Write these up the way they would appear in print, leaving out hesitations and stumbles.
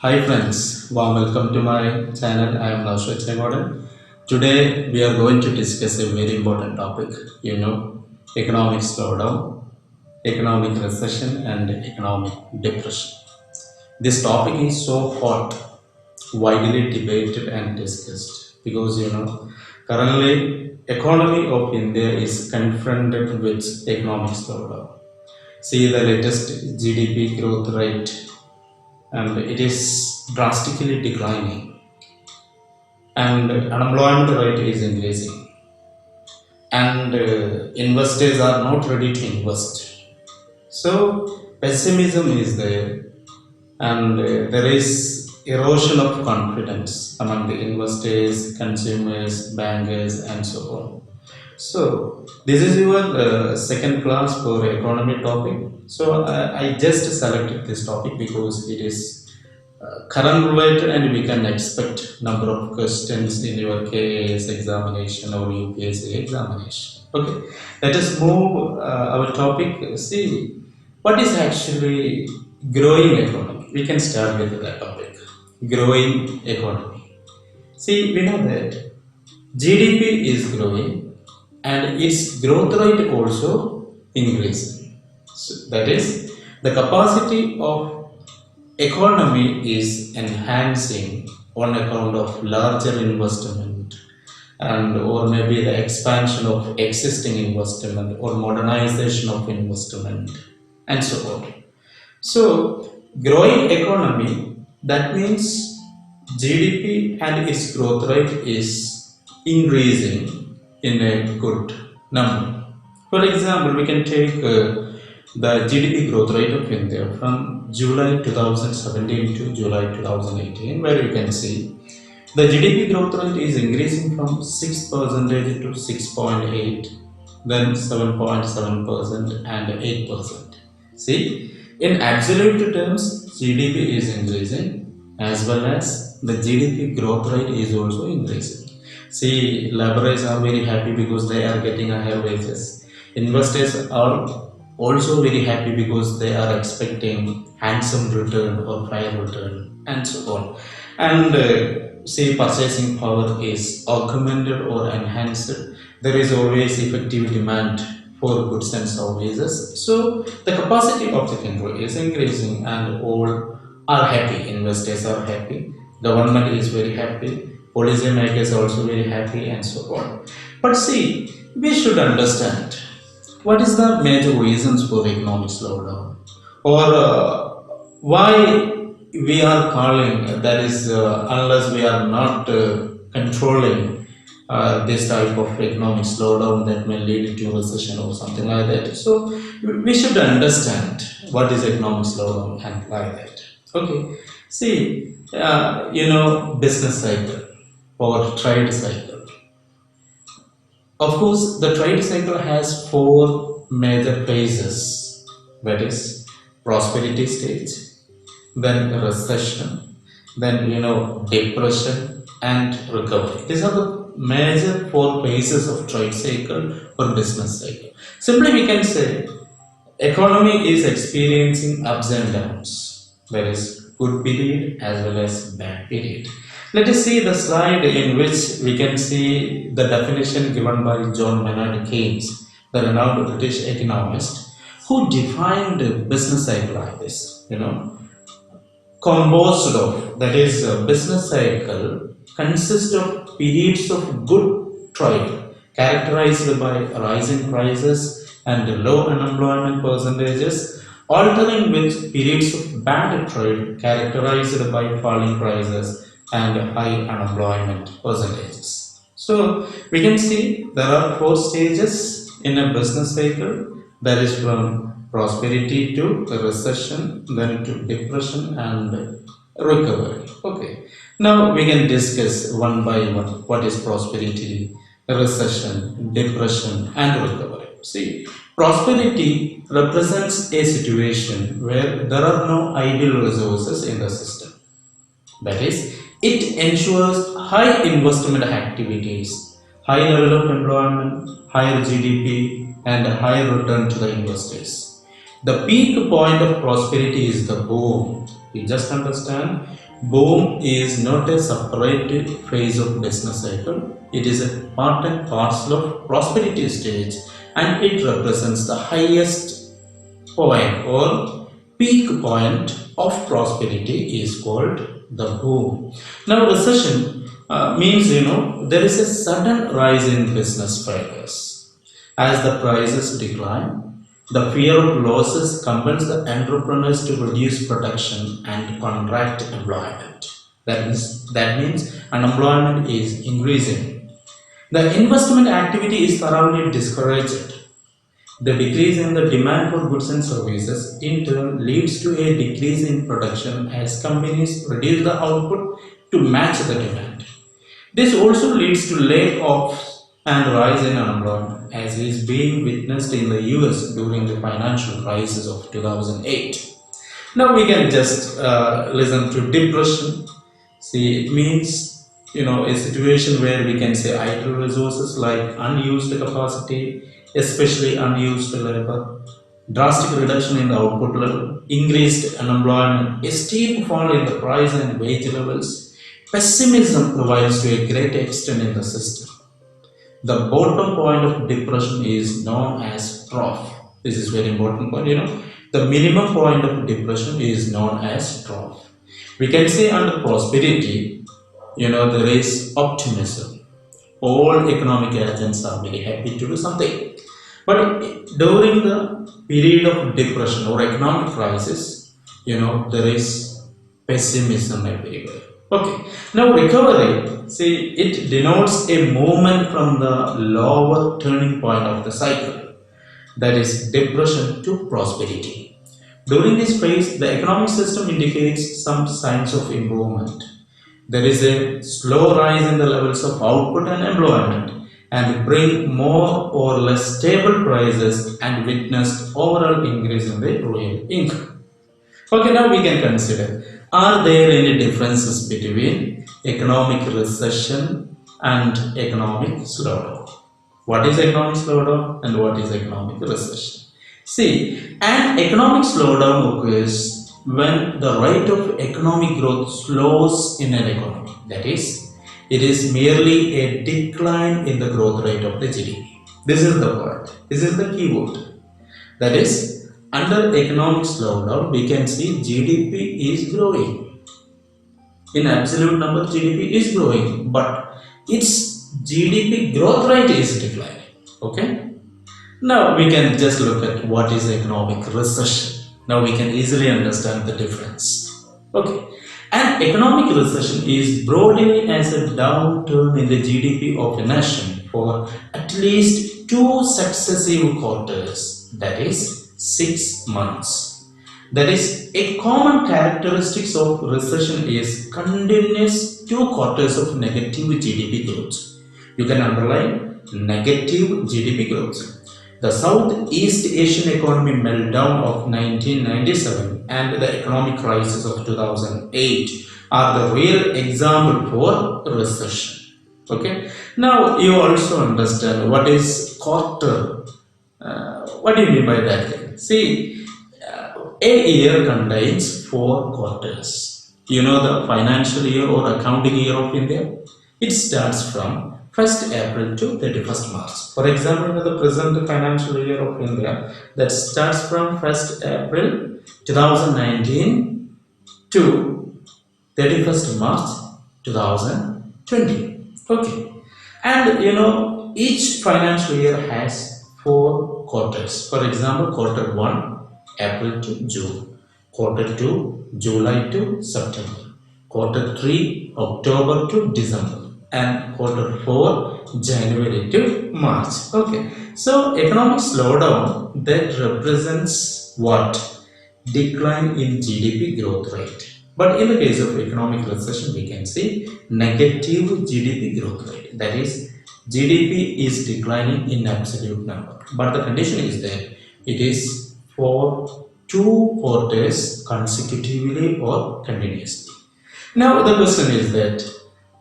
Hi friends, warm welcome to my channel. I am Noushad Chengodan. Today we are going to discuss a very important topic, economic slowdown, economic recession and economic depression. This topic is so hot, widely debated and discussed because currently economy of India is confronted with economic slowdown. See the latest GDP growth rate and it is drastically declining and unemployment rate is increasing and investors are not ready to invest, so pessimism is there and there is erosion of confidence among the investors, consumers, bankers and so on. So this is your second class for economy topic. So I just selected this topic because it is current related and we can expect number of questions in your KAS examination or UPSC examination. Okay, let us move our topic. See what is actually growing economy. We can start with that topic. Growing economy. See, we know that GDP is growing and its growth rate also increasing. So that is the capacity of economy is enhancing on account of larger investment and or maybe the expansion of existing investment or modernization of investment and so on. So growing economy, that means GDP and its growth rate is increasing in a good number. For example, we can take the GDP growth rate of India from July 2017 to July 2018, where you can see the GDP growth rate is increasing from 6% to 6.8, then 7.7% and 8%. See, in absolute terms, GDP is increasing as well as the GDP growth rate is also increasing. See, laborers are very happy because they are getting a higher wages. Investors are also very happy because they are expecting handsome return or higher return and so on. And say purchasing power is augmented or enhanced. There is always effective demand for goods and services. So the capacity of the country is increasing and all are happy. Investors are happy. Government is very happy. Policy makers are also very happy and so on. But see, we should understand what is the major reasons for economic slowdown or why we are calling that is unless we are not controlling this type of economic slowdown that may lead to recession or something like that. So we should understand what is economic slowdown and like that. Okay, see, business cycle or trade cycle. Of course, the trade cycle has four major phases, that is prosperity stage, then recession, then depression and recovery. These are the major four phases of trade cycle or business cycle. Simply we can say economy is experiencing ups and downs. There is good period as well as bad period. Let us see the slide in which we can see the definition given by John Maynard Keynes, the renowned British economist, who defined business cycle like this. Composed of, that is, a business cycle consists of periods of good trade characterized by rising prices and low unemployment percentages, altering with periods of bad trade characterized by falling prices and high unemployment percentages. So we can see there are four stages in a business cycle, that is from prosperity to recession, then to depression and recovery. Okay, now we can discuss one by one what is prosperity, recession, depression and recovery. See, prosperity represents a situation where there are no idle resources in the system. That is, it ensures high investment activities, high level of employment, higher GDP, and higher return to the investors. The peak point of prosperity is the boom. You just understand, boom is not a separate phase of business cycle. It is a part and parcel of prosperity stage, and it represents the highest point or peak point of prosperity is called the boom. Now recession means there is a sudden rise in business failures. As the prices decline, the fear of losses compels the entrepreneurs to reduce production and contract employment. That means unemployment is increasing. The investment activity is thoroughly discouraged. The decrease in the demand for goods and services in turn leads to a decrease in production as companies reduce the output to match the demand. This also leads to layoffs and rise in unemployment, as is being witnessed in the US during the financial crisis of 2008. Now we can just listen to depression. See, it means a situation where we can say idle resources like unused capacity, especially unused labor, drastic reduction in the output level, increased unemployment, a steep fall in the price and wage levels. Pessimism prevails to a great extent in the system. The bottom point of depression is known as trough. This is very important point. The minimum point of depression is known as trough. We can say under prosperity, there is optimism. All economic agents are very happy to do something. But during the period of depression or economic crisis, there is pessimism everywhere. Okay, now recovery, see, it denotes a movement from the lower turning point of the cycle, that is depression to prosperity. During this phase, the economic system indicates some signs of improvement. There is a slow rise in the levels of output and employment, and bring more or less stable prices and witnessed overall increase in the real income. Okay, now we can consider, are there any differences between economic recession and economic slowdown? What is economic slowdown and what is economic recession? See, an economic slowdown occurs when the rate of economic growth slows in an economy. That is, it is merely a decline in the growth rate of the GDP. This is the word. This is the keyword. That is, under economic slowdown, we can see GDP is growing. In absolute number, GDP is growing, but its GDP growth rate is declining. Okay. Now we can just look at what is economic recession. Now we can easily understand the difference. Okay. An economic recession is broadly as a downturn in the GDP of a nation for at least 2 successive quarters, that is 6 months. That is, a common characteristic of recession is continuous 2 quarters of negative GDP growth. You can underline negative GDP growth. The Southeast Asian economy meltdown of 1997 and the economic crisis of 2008 are the real example for recession. Okay. Now you also understand what is quarter. What do you mean by that? See, a year contains 4 quarters. The financial year or accounting year of India? It starts from 1st April to 31st March. For example, the present financial year of India, that starts from 1st April 2019 to 31st March 2020. Okay. And each financial year has 4 quarters. For example, quarter 1, April to June. Quarter 2, July to September. Quarter 3, October to December. And quarter 4, January to March. Okay. So economic slowdown, that represents what? Decline in GDP growth rate. But in the case of economic recession, we can see negative GDP growth rate. That is, GDP is declining in absolute number. But the condition is that it is for 2 quarters consecutively or continuously. Now the question is that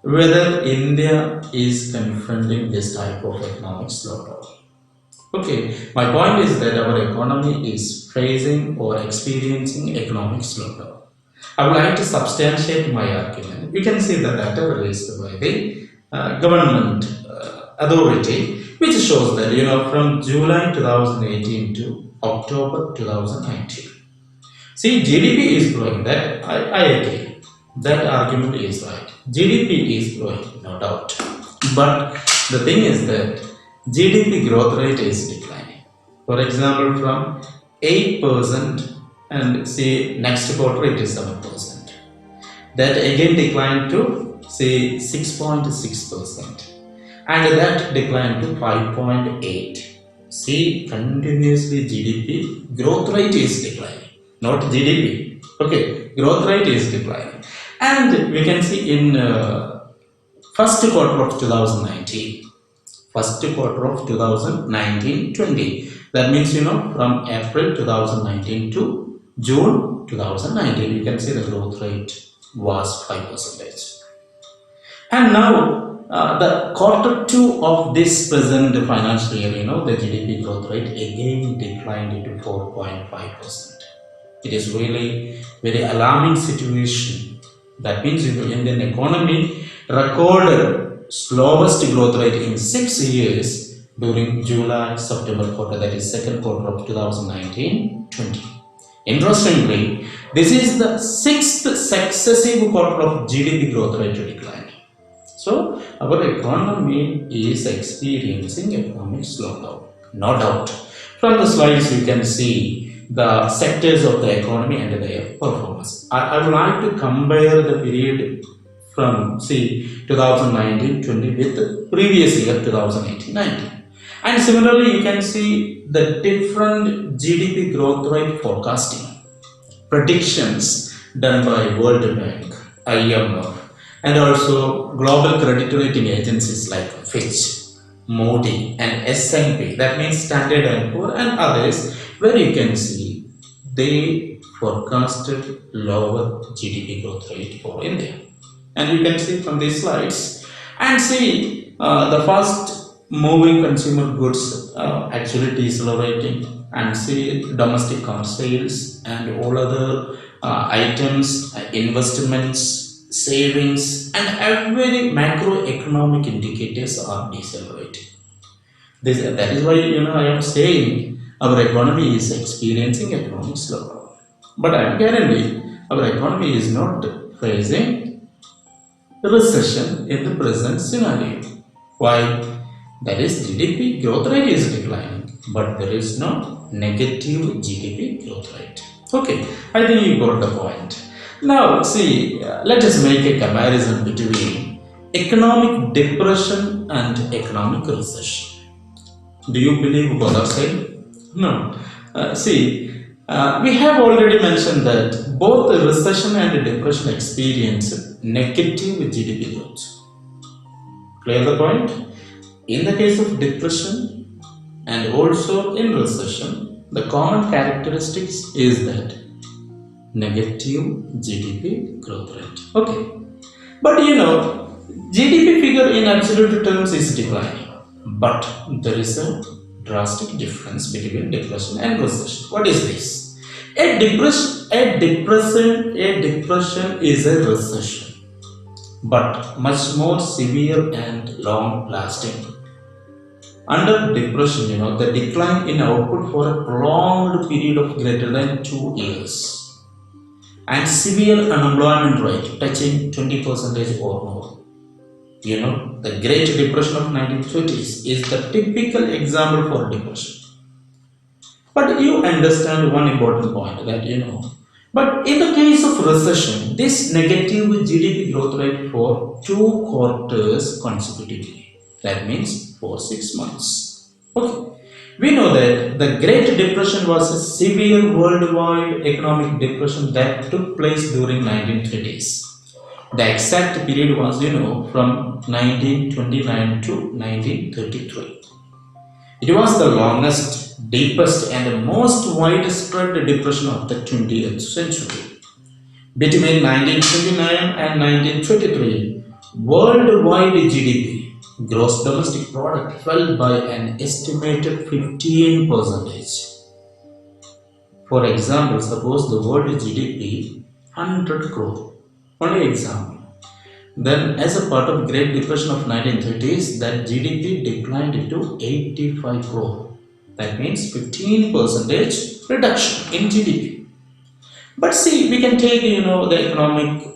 whether India is confronting this type of economic slowdown. Okay, my point is that our economy is facing or experiencing economic slowdown. I would like to substantiate my argument. You can see the data released by the government authority, which shows that from July 2018 to October 2019. See, GDP is growing. That I agree. That argument is right. GDP is growing, no doubt. But the thing is that GDP growth rate is declining. For example, from 8% and say next quarter it is 7%. That again declined to say 6.6%. And that declined to 5.8. See, continuously GDP growth rate is declining, not GDP. Okay, growth rate is declining. And we can see in first quarter of 2019, first quarter of 2019-20. That means, from April 2019 to June 2019, you can see the growth rate was 5%. And now, the quarter 2 of this present financial year, the GDP growth rate again declined to 4.5%. It is really very alarming situation. That means, Indian economy recorded slowest growth rate in 6 years during July-September quarter, that is second quarter of 2019-20. Interestingly, this is the 6th successive quarter of GDP growth rate decline. So, our economy is experiencing economic slowdown, no doubt. From the slides, you can see the sectors of the economy and their performance. I would like to compare the period from 2019-20 with the previous year 2018-19. And similarly, you can see the different GDP growth rate forecasting predictions done by World Bank, IMF, and also global credit rating agencies like Fitch, Moody, and S&P. That means Standard & Poor and others, where you can see they forecasted lower GDP growth rate for India. And you can see from these slides and see the first moving consumer goods actually decelerating, and see domestic car sales and all other items, investments, savings, and every macroeconomic indicators are decelerating. That is why I am saying our economy is experiencing economic slowdown. But I am guaranteeing our economy is not facing recession in the present scenario. Why? That is, GDP growth rate is declining, but there is no negative GDP growth rate. Okay, I think you got the point. Now, see, let us make a comparison between economic depression and economic recession. Do you believe both are same? No. We have already mentioned that both the recession and depression experience negative GDP growth. Clear the point? In the case of depression and also in recession, the common characteristics is that negative GDP growth rate. Okay. But GDP figure in absolute terms is declining. But there is a drastic difference between depression and recession. What is this? A depression is a recession, but much more severe and long lasting. Under depression, the decline in output for a prolonged period of greater than 2 years, and severe unemployment rate touching 20% or more. The Great Depression of 1930s is the typical example for depression. But you understand one important point that But in the case of recession, this negative GDP growth rate for 2 quarters consecutively. That means for 6 months. Okay. We know that the Great Depression was a severe worldwide economic depression that took place during 1930s. The exact period was, from 1929 to 1933. It was the longest, deepest, and most widespread depression of the 20th century. Between 1929 and 1933, worldwide GDP gross domestic product fell by an estimated 15%. For example, suppose the world GDP 100 crore. Only example. Then, as a part of Great Depression of 1930s, that GDP declined to 85 crore. That means 15% reduction in GDP. But see, we can take the economic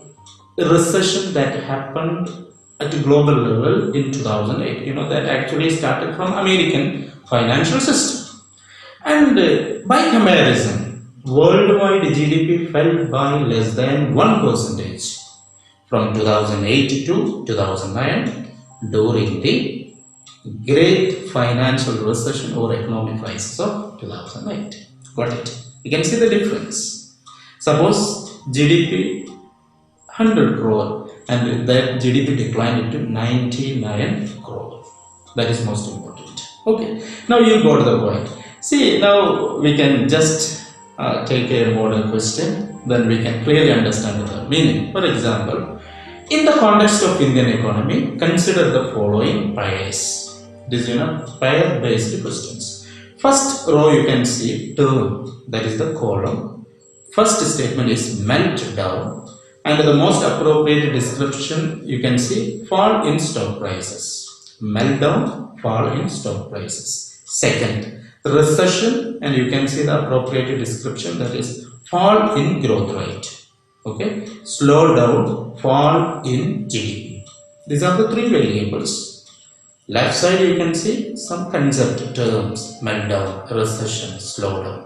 recession that happened at a global level in 2008. That actually started from American financial system. And by comparison, worldwide GDP fell by less than 1% from 2008 to 2009 during the great financial recession or economic crisis of 2008. Got it? You can see the difference. Suppose GDP 100 crore and that GDP declined to 99 crore. That is most important. Okay, now you got the point. See, now we can just take a model question, then we can clearly understand the meaning. For example, in the context of Indian economy, consider the following pairs. This pair based questions. First row you can see term, that is the column. First statement is meltdown, and the most appropriate description you can see fall in stock prices. Meltdown, fall in stock prices. Second, recession, and you can see the appropriate description, that is fall in growth rate. Okay, slowdown, fall in GDP. These are the three variables. Left side you can see some concept terms, meltdown, recession, slowdown.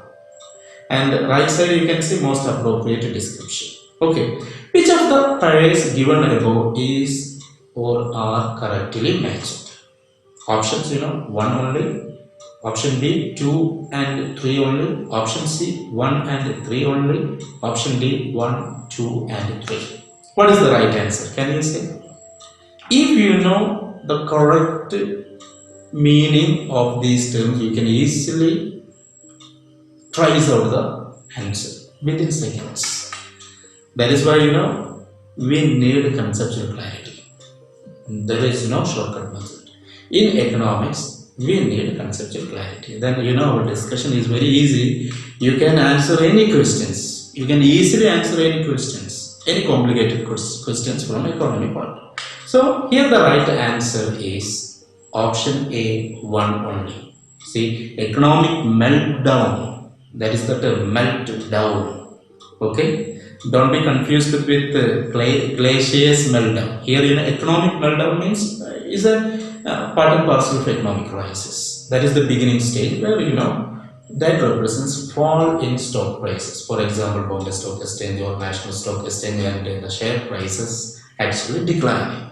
And right side you can see most appropriate description. Okay, which of the pairs given above is or are correctly matched? Options, one only. Option B, 2 and 3 only. Option C, 1 and 3 only. Option D, 1, 2 and 3. What is the right answer? Can you say? If you know the correct meaning of these terms, you can easily trace out the answer within seconds. That is why we need conceptual clarity. There is no shortcut method. In economics, we need conceptual clarity. Then our discussion is very easy. You can answer any questions. You can easily answer any questions, any complicated questions from economy part. So here the right answer is option A, 1 only. See, economic meltdown, that is the term, meltdown. Okay, don't be confused with glaciers meltdown. Here economic meltdown means is a part and parcel of economic crisis. That is the beginning stage where that represents fall in stock prices. For example, Bombay Stock Exchange or National Stock Exchange, and the share prices actually declining.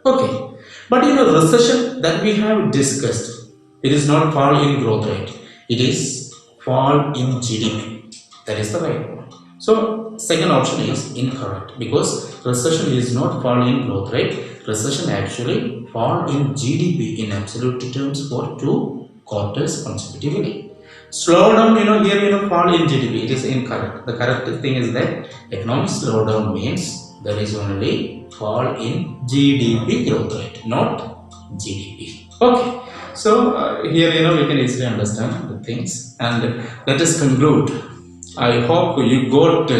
Okay, but recession that we have discussed, it is not fall in growth rate, it is fall in GDP. That is the right one. So second option is incorrect, because recession is not fall in growth rate. Recession actually fall in GDP in absolute terms for 2 quarters consecutively. Slowdown, here fall in GDP, it is incorrect. The correct thing is that economic slowdown means there is only fall in GDP growth rate, not GDP. Okay, so here we can easily understand the things, and let us conclude. I hope you got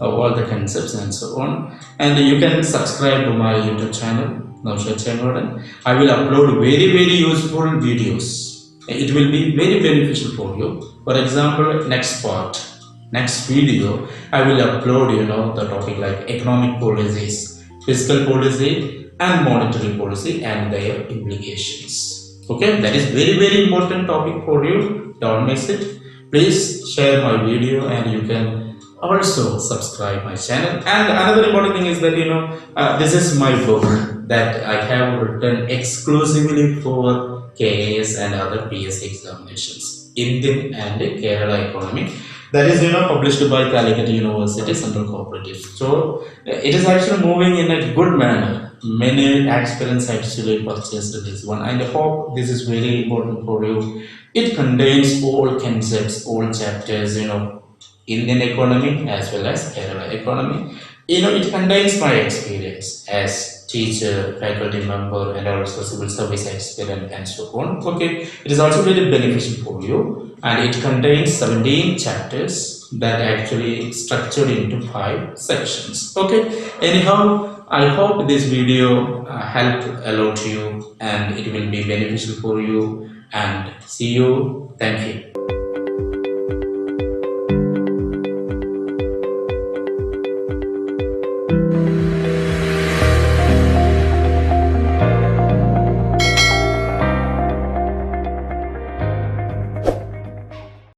all the concepts and so on, and you can subscribe to my YouTube channel, Noushad Chengodan. I will upload very useful videos. It will be very beneficial for you. For example, next video, I will upload the topic like economic policies, fiscal policy and monetary policy and their implications. Okay, that is very important topic for you. Don't miss it. Please share my video, and you can also subscribe my channel. And another important thing is that this is my book that I have written exclusively for KAS and other PSC examinations, Indian and Kerala economy. That is published by Calicut University Central Cooperative. So it is actually moving in a good manner. Many aspirants actually purchased this one, and I hope this is very important for you. It contains all concepts, all chapters, Indian economy as well as Kerala economy. It contains my experience as teacher, faculty member, and also civil service experience and so on. Okay, it is also very beneficial for you, and it contains 17 chapters that actually structured into 5 sections. Okay, anyhow, I hope this video helped a lot to you, and it will be beneficial for you. And see you. Thank you.